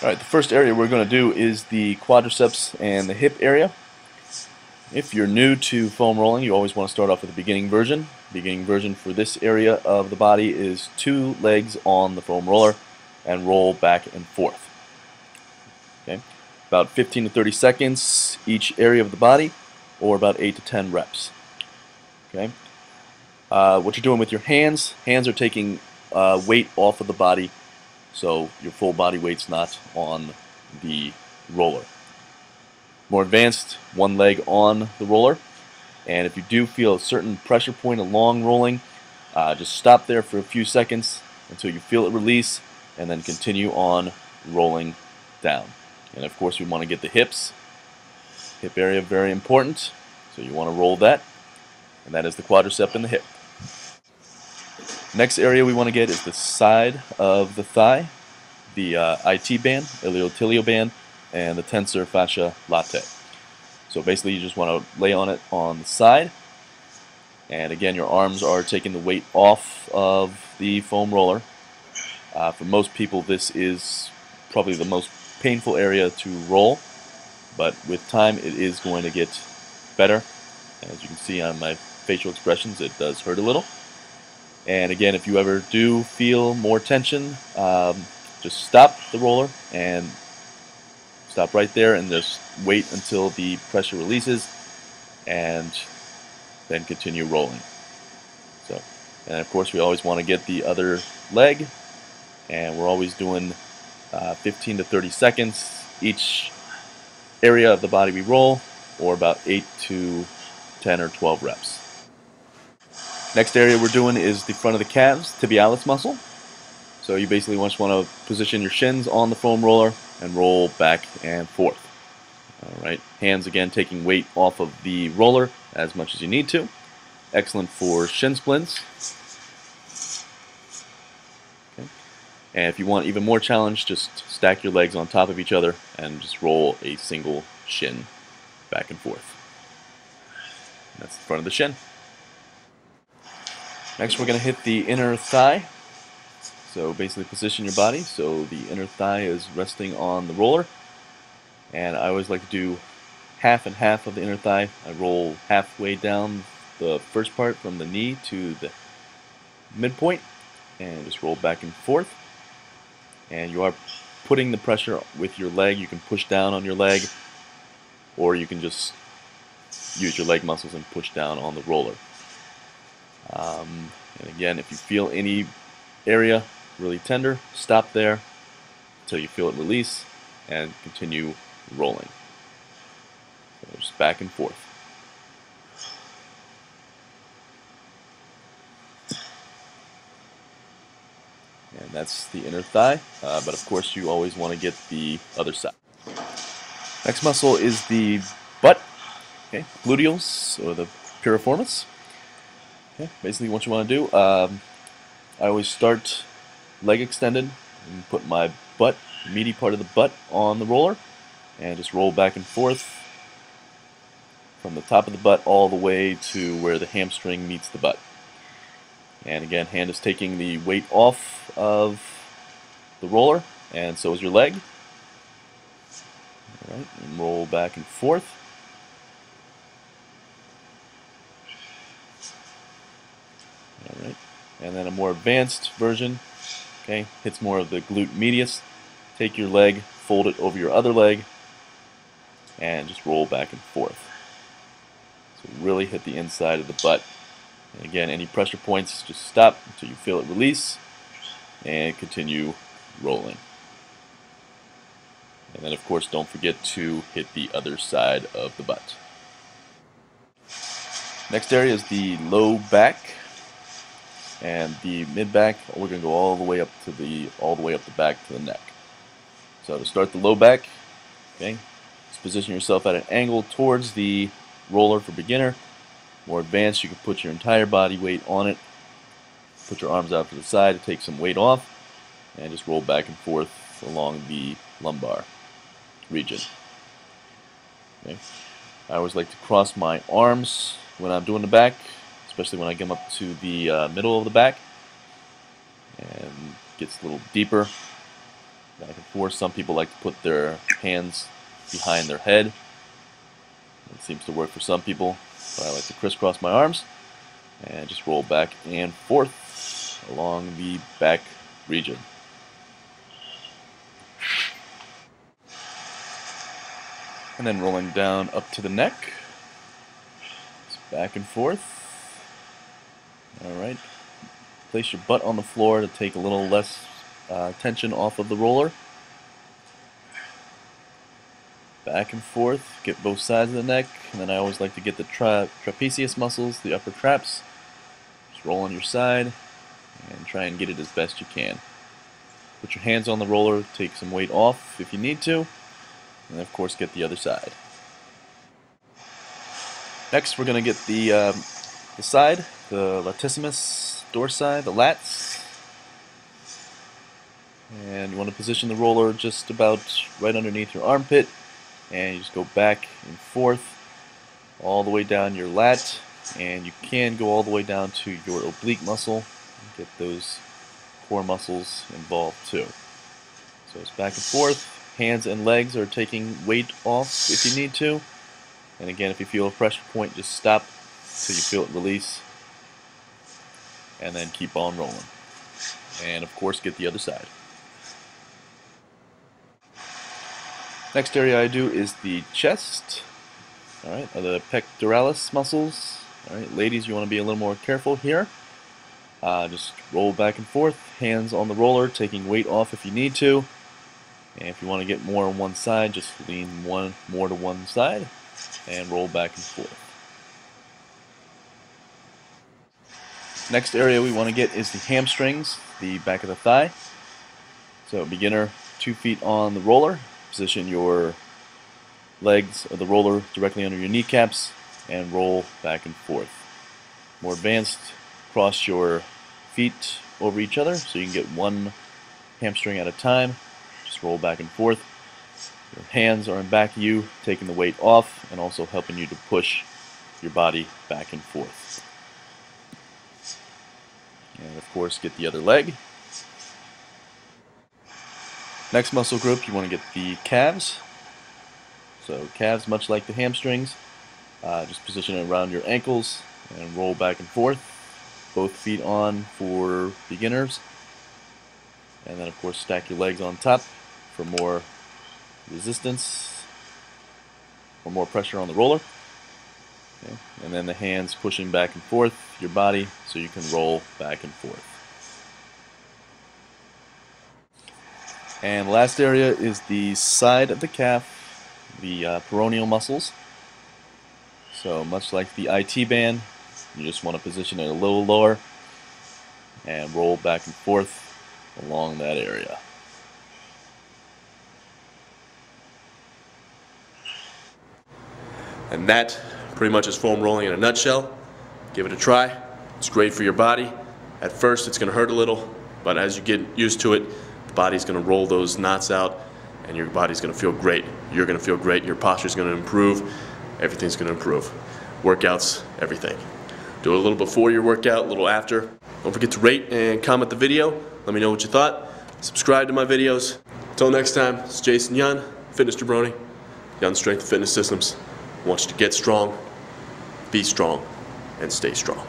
Alright, the first area we're going to do is the quadriceps and the hip area. If you're new to foam rolling, you always want to start off with the beginning version. Beginning version for this area of the body is 2 legs on the foam roller and roll back and forth. Okay, about 15 to 30 seconds each area of the body, or about 8 to 10 reps. Okay, what you're doing with your hands are taking weight off of the body, so your full body weight's not on the roller. More advanced, 1 leg on the roller, and if you do feel a certain pressure point along rolling, just stop there for a few seconds until you feel it release, and then continue on rolling down. And of course we want to get the hips. Hip area very important, so you want to roll that, and that is the quadricep and the hip. Next area we want to get is the side of the thigh, the IT band, iliotibial band, and the tensor fascia latae. So basically you just want to lay on it on the side, and again your arms are taking the weight off of the foam roller. For most people this is probably the most painful area to roll, but with time it is going to get better. As you can see on my facial expressions, it does hurt a little. And again, if you ever do feel more tension, just stop the roller and stop right there and just wait until the pressure releases, and then continue rolling. So, and of course we always want to get the other leg, and we're always doing 15 to 30 seconds each area of the body we roll, or about 8 to 10 or 12 reps. Next area we're doing is the front of the calves, tibialis muscle. So you basically just want to position your shins on the foam roller and roll back and forth. Alright, hands again taking weight off of the roller as much as you need to. Excellent for shin splints. Okay. And if you want even more challenge, just stack your legs on top of each other and just roll a single shin back and forth. And that's the front of the shin. Next we're going to hit the inner thigh. So basically position your body so the inner thigh is resting on the roller. And I always like to do half and half of the inner thigh. I roll halfway down the first part from the knee to the midpoint and just roll back and forth. And you are putting the pressure with your leg. You can push down on your leg, or you can just use your leg muscles and push down on the roller. And again, if you feel any area really tender, stop there until you feel it release and continue rolling. So just back and forth. And that's the inner thigh, but of course you always want to get the other side. Next muscle is the butt, okay, gluteals, or the piriformis. Okay, basically what you want to do, I always start leg extended and put my butt, meaty part of the butt, on the roller and just roll back and forth from the top of the butt all the way to where the hamstring meets the butt. And again, hand is taking the weight off of the roller, and so is your leg. Alright, and roll back and forth. Alright, and then a more advanced version, okay, hits more of the glute medius. Take your leg, fold it over your other leg, and just roll back and forth. So really hit the inside of the butt. And again, any pressure points, just stop until you feel it release, and continue rolling. And then of course don't forget to hit the other side of the butt. Next area is the low back and the mid back. We're going to go all the way up the back to the neck. So to start the low back, okay, just position yourself at an angle towards the roller for beginner. More advanced, you can put your entire body weight on it. Put your arms out to the side to take some weight off, and just roll back and forth along the lumbar region. Okay. I always like to cross my arms when I'm doing the back, especially when I come up to the middle of the back, and gets a little deeper. back and forth. Some people like to put their hands behind their head. It seems to work for some people, but I like to crisscross my arms and just roll back and forth along the back region. And then rolling down up to the neck. Just back and forth. Alright. Place your butt on the floor to take a little less tension off of the roller. Back and forth, get both sides of the neck, and then I always like to get the trapezius muscles, the upper traps. Just roll on your side and try and get it as best you can. Put your hands on the roller, take some weight off if you need to, and of course get the other side. Next we're going to get the side, the latissimus dorsi, the lats. And you want to position the roller just about right underneath your armpit, and you just go back and forth all the way down your lat, and you can go all the way down to your oblique muscle and get those core muscles involved too. So it's back and forth. Hands and legs are taking weight off if you need to, and again, if you feel a pressure point, just stop till you feel it release, and then keep on rolling. And of course get the other side. Next area I do is the chest. Alright, the pectoralis muscles. Alright, ladies, you want to be a little more careful here. Just roll back and forth, hands on the roller, taking weight off if you need to. And if you want to get more on one side, just lean more to one side and roll back and forth. Next area we want to get is the hamstrings, the back of the thigh. So beginner, 2 feet on the roller. Position your legs of the roller directly under your kneecaps and roll back and forth. More advanced, cross your feet over each other so you can get one hamstring at a time. Just roll back and forth. Your hands are in back of you, taking the weight off and also helping you to push your body back and forth. And of course get the other leg. Next muscle group, you want to get the calves. So calves, much like the hamstrings, just position it around your ankles and roll back and forth. Both feet on for beginners. And then of course stack your legs on top for more resistance or more pressure on the roller. Okay. And then the hands pushing back and forth your body so you can roll back and forth. And the last area is the side of the calf, the peroneal muscles. So much like the IT band, you just want to position it a little lower and roll back and forth along that area. And that pretty much is foam rolling in a nutshell. Give it a try. It's great for your body. At first it's going to hurt a little, but as you get used to it, the body's going to roll those knots out and your body's going to feel great. You're going to feel great. Your posture's going to improve. Everything's going to improve. Workouts, everything. Do a little before your workout, a little after. Don't forget to rate and comment the video. Let me know what you thought. Subscribe to my videos. Until next time, it's Jason Young, Fitness Jabroni, Young Strength and Fitness Systems. I want you to get strong, be strong, and stay strong.